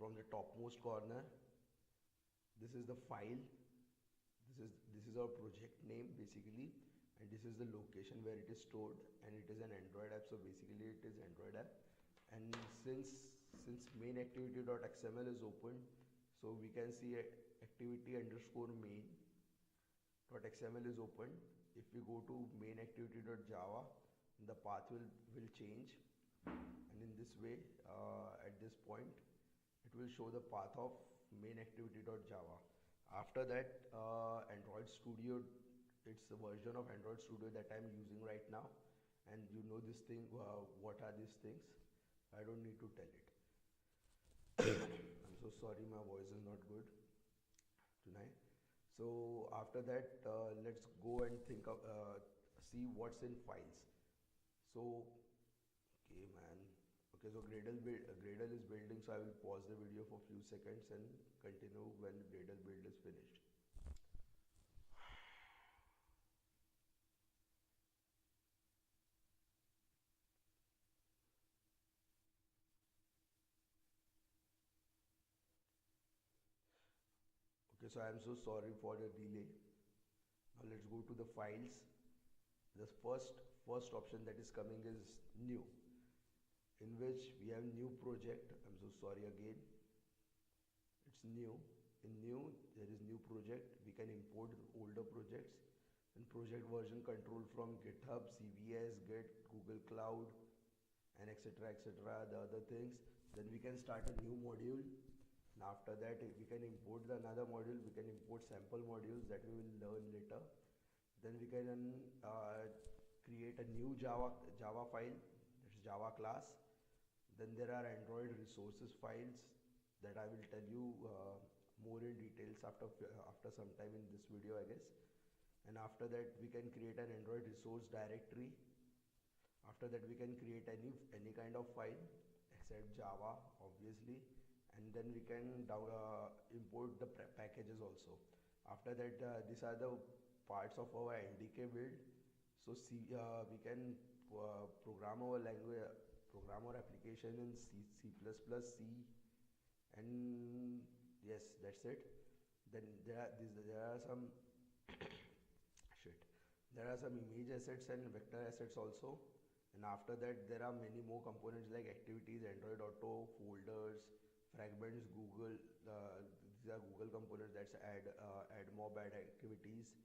from the topmost corner. This is the file. This is our project name basically, and this is the location where it is stored, and it is an Android app. So basically it is Android app. And since main activity.xml is open, so we can see activity underscore main.xml is open. If we go to main activity.java, the path will change, and in this way at this point it will show the path of main activity.java. After that, Android Studio, it's a version of Android Studio that I'm using right now, and you know this thing, what are these things, I don't need to tell it. I'm so sorry, my voice is not good tonight. So after that, let's go and think of see what's in files. So okay man, okay, so Gradle is building, so I will pause the video for a few seconds and continue when Gradle build is finished. Okay, so I am so sorry for the delay. Now let's go to the files. The first option that is coming is new, in which we have new project. I'm so sorry again. It's new. In new, there is new project. We can import older projects and project version control from GitHub, CVS, Git, Google Cloud, and etc. The other things. Then we can start a new module. And after that, we can import another module. We can import sample modules that we will learn later. Then we can create a new Java file. That's Java class. Then there are Android resources files that I will tell you more in details after some time in this video, I guess. And after that, we can create an Android resource directory. After that, we can create any kind of file except Java, obviously. And then we can import the packages also. After that, these are the parts of our NDK build. So we can program our language, program our application in C, C++, C, and yes, that's it. Then there are some shit. There are some image assets and vector assets also. And after that, there are many more components like activities, Android Auto, folders, fragments, Google. These are Google components. That's add mob, add activities,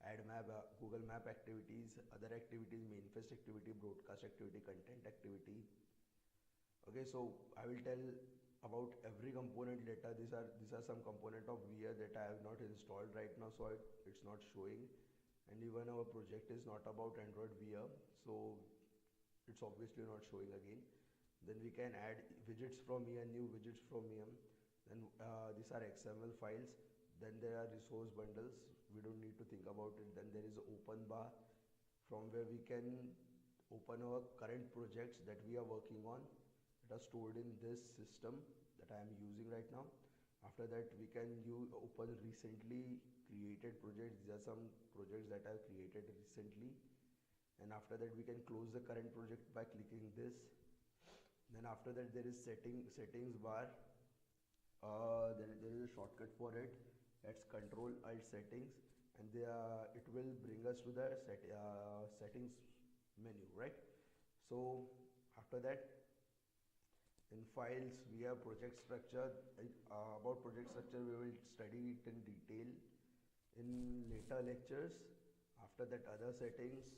add map, Google Map activities, other activities, manifest activity, broadcast activity, content activity. Okay, so I will tell about every component later. These are some component of VIA that I have not installed right now, so it's not showing. And even our project is not about Android VIA, so it's obviously not showing again. Then we can add widgets from here, new widgets from here. Then these are XML files. Then there are resource bundles. We don't need to think about it. Then there is open bar, from where we can open our current projects that we are working on, that are stored in this system that I am using right now. After that, we can open recently created projects. These are some projects that I have created recently. And after that, we can close the current project by clicking this. Then after that, there is settings bar. There is a shortcut for it. That's Control Alt Settings, and it will bring us to the settings menu, right? So after that, in files, we have project structure. About project structure, we will study it in detail in later lectures. After that, other settings,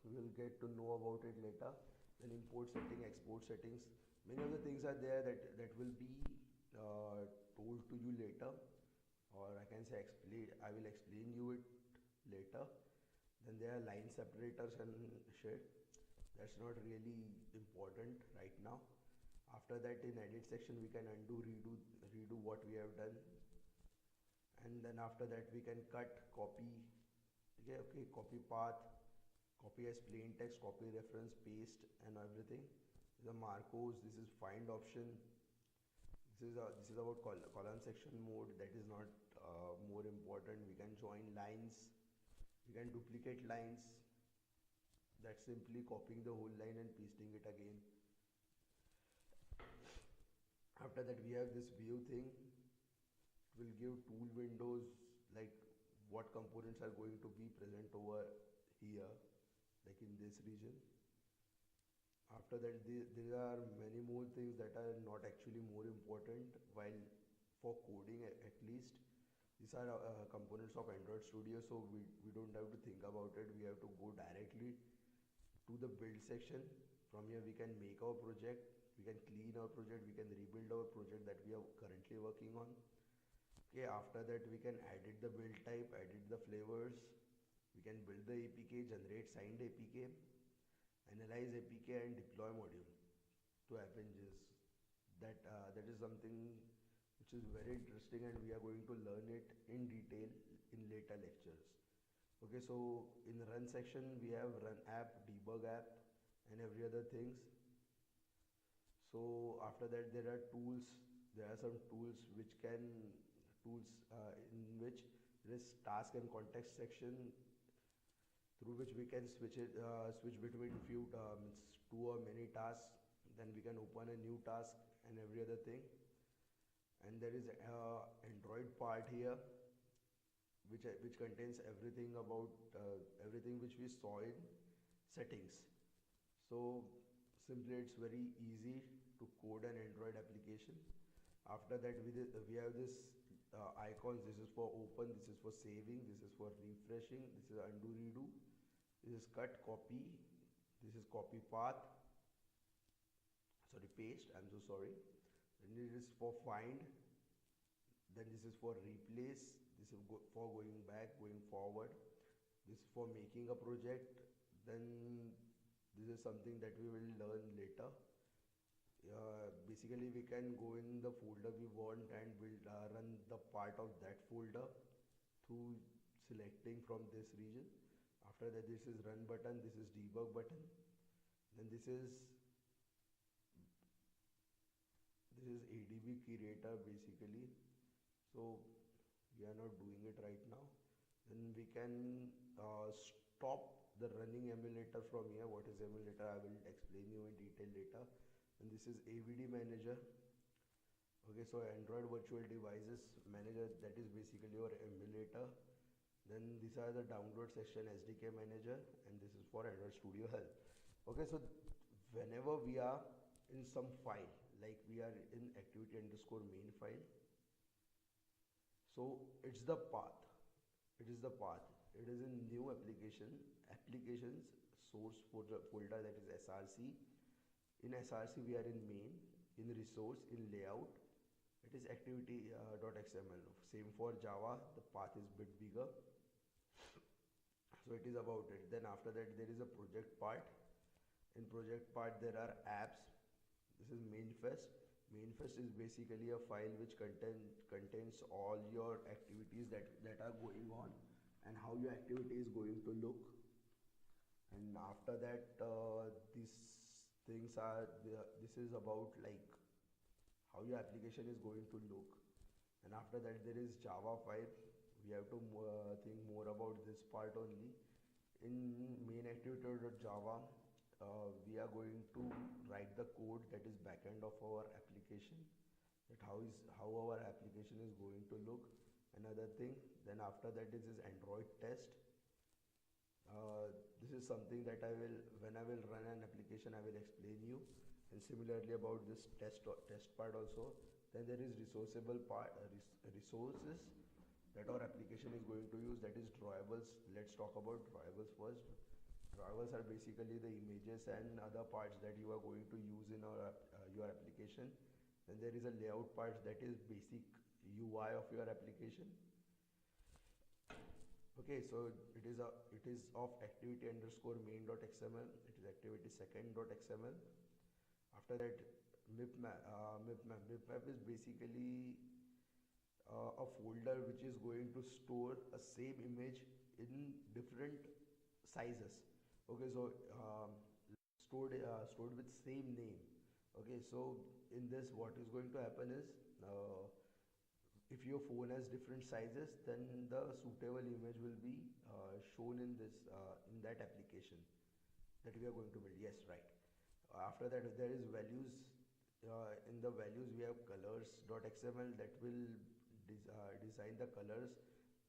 we will get to know about it later. Then import setting, export settings. Many of the things are there that will be told to you later, or I can say I will explain you it later. Then there are line separators and shit. That's not really important right now. After that, in edit section, we can undo, redo what we have done. And then after that, we can cut, copy, okay, copy path, copy as plain text, copy reference, paste, and everything. The Marcos, this is find option. This is about column section mode. That is not more important. We can join lines, we can duplicate lines. That's simply copying the whole line and pasting it again. After that we have this view thing. It will give tool windows, like what components are going to be present over here, like in this region. After that there are many more things that are not actually more important, while for coding at least. These are components of Android Studio, so we don't have to think about it. We have to go directly to the build section. From here we can make our project, we can clean our project, we can rebuild our project that we are currently working on. Okay, after that we can edit the build type, edit the flavors, we can build the APK, generate signed APK, analyze APK and deploy module to app engines. That is something which is very interesting, and we are going to learn it in detail in later lectures. Okay, so in the run section we have run app, debug app and every other things. So after that there are tools. There are some tools which can tools in which there is task and context section, through which we can switch between few two or many tasks. Then we can open a new task and every other thing. And there is Android part here, which contains everything about everything which we saw in settings. So simply it's very easy to code an Android application. After that we have this icons. This is for open, this is for saving, this is for refreshing, this is undo redo, this is cut copy, this is copy path, sorry paste, I'm so sorry. Then it is for find, then this is for replace, this is for going back, going forward, this is for making a project. Then this is something that we will learn later. Basically we can go in the folder we want and run the part of that folder through selecting from this region. After that this is run button, this is debug button, then this is ADB creator basically. So we are not doing it right now. Then we can stop the running emulator from here. What is emulator? I will explain you in detail later. And this is AVD manager. Okay, so Android virtual devices manager, that is basically your emulator. Then these are the download section, SDK manager, and this is for Android Studio Help. Okay, so whenever we are in some file, like we are in activity underscore main file, so it's the path, it is the path, it is in new applications source folder, that is SRC. In SRC we are in main, in resource, in layout it is activity.xml. Same for Java, the path is bit bigger. So it is about it. Then after that there is a project part. In project part there are apps. This is mainfest. Mainfest is basically a file which contains all your activities that are going on and how your activity is going to look. And after that these things are this is about like how your application is going to look. And after that there is Java file. We have to think more about this part only. In main activity.java we are going to write the code that is backend of our application, that how our application is going to look. Another thing, then after that this is Android test. This is something that when I will run an application I will explain you. And similarly about this test part also. Then there is resourceable part, resources that our application is going to use, that is drawables. Let's talk about drawables first. Drawables are basically the images and other parts that you are going to use in your application. Then there is a layout part, that is basic UI of your application. Okay, so it is of activity underscore main.xml. It is activity second.xml. After that mipmap is basically a folder which is going to store a same image in different sizes. Okay, so stored with same name. Okay, so in this what is going to happen is if your phone has different sizes, then the suitable image will be shown in that application that we are going to build. Yes, right. After that there is values. in the values we have colors.xml that will design the colors.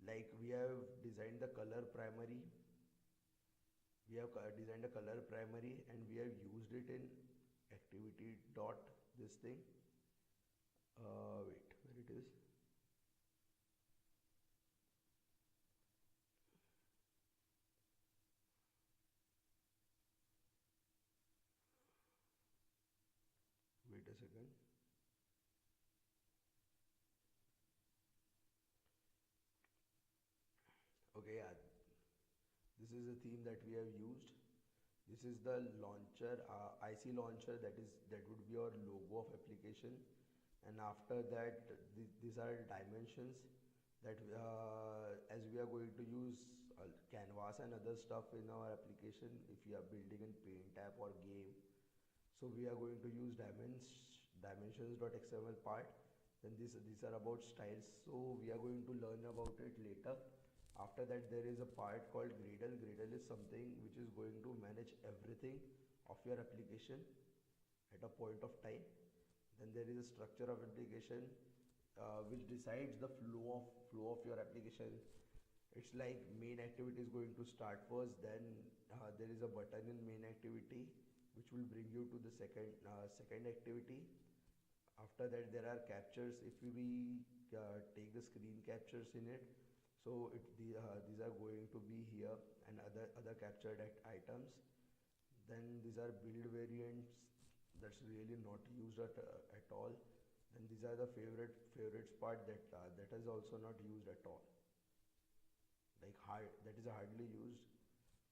Like we have designed the color primary, we have designed a color primary and we have used it in activity dot this thing. Wait, where it is? Wait a second. Okay, yeah, this is the theme that we have used. This is the launcher, IC launcher, that would be our logo of application. And after that, these are dimensions that as we are going to use canvas and other stuff in our application, if we are building in paint app or game, so we are going to use dimensions.xml part. Then these are about styles, so we are going to learn about it later. After that, there is a part called Gradle. Gradle is something which is going to manage everything of your application at a point of time. Then there is a structure of application which decides the flow of your application. It's like main activity is going to start first, then there is a button in main activity which will bring you to the second activity. After that, there are captures. If we take the screen captures in it, so these are going to be here, and other captured items. Then these are build variants, that's really not used at all. Then these are the favorites part that is also not used at all, like that is hardly used.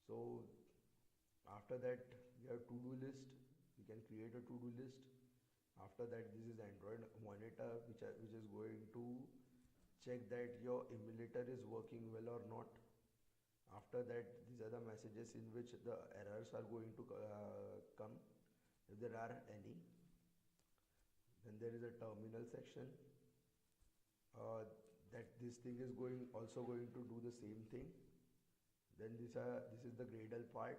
So after that, we have to-do list. We can create a to-do list. After that, this is Android monitor, which is going to check that your emulator is working well or not. After that, these are the messages in which the errors are going to come, if there are any. Then there is a terminal section, that this thing is also going to do the same thing. Then this is the Gradle part.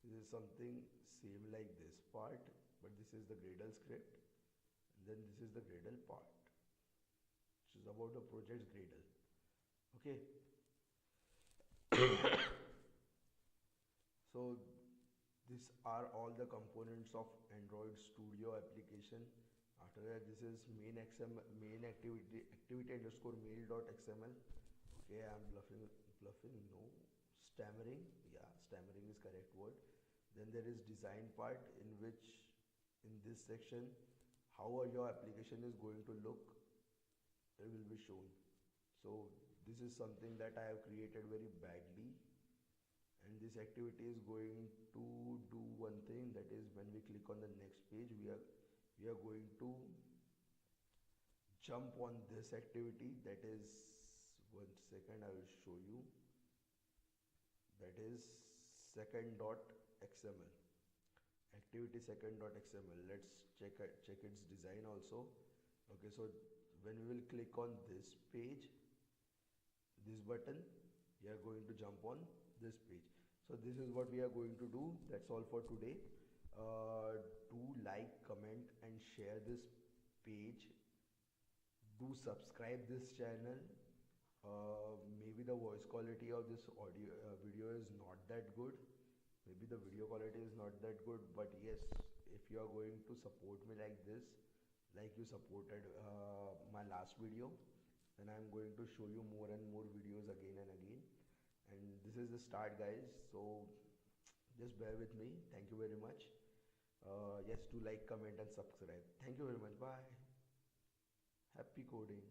This is something same like this part, but this is the Gradle script. And then this is the Gradle part, which is about the project's Gradle. Okay. So these are all the components of Android Studio application. After that, this is main activity underscore mail.xml. Okay, I'm bluffing, no, stammering. Yeah, stammering is correct word. Then there is design part, in which in this section how your application is going to look, it will be shown. So this is something that I have created very badly, and this activity is going to do one thing, that is when we click on the next page, we are going to jump on this activity. That is, one second, I will show you. That is second.xml, activity second.xml. Let's check its design also. Okay, so when we will click on this page, this button, we are going to jump on this page. So this is what we are going to do. That's all for today. Do like, comment and share this page. Do subscribe this channel. Maybe the voice quality of this audio video is not that good. Maybe the video quality is not that good, but yes, if you are going to support me like this, like you supported my last video, then I'm going to show you more and more videos again and again. And this is the start, guys, so just bear with me. Thank you very much. Yes, do like, comment and subscribe. Thank you very much. Bye. Happy coding.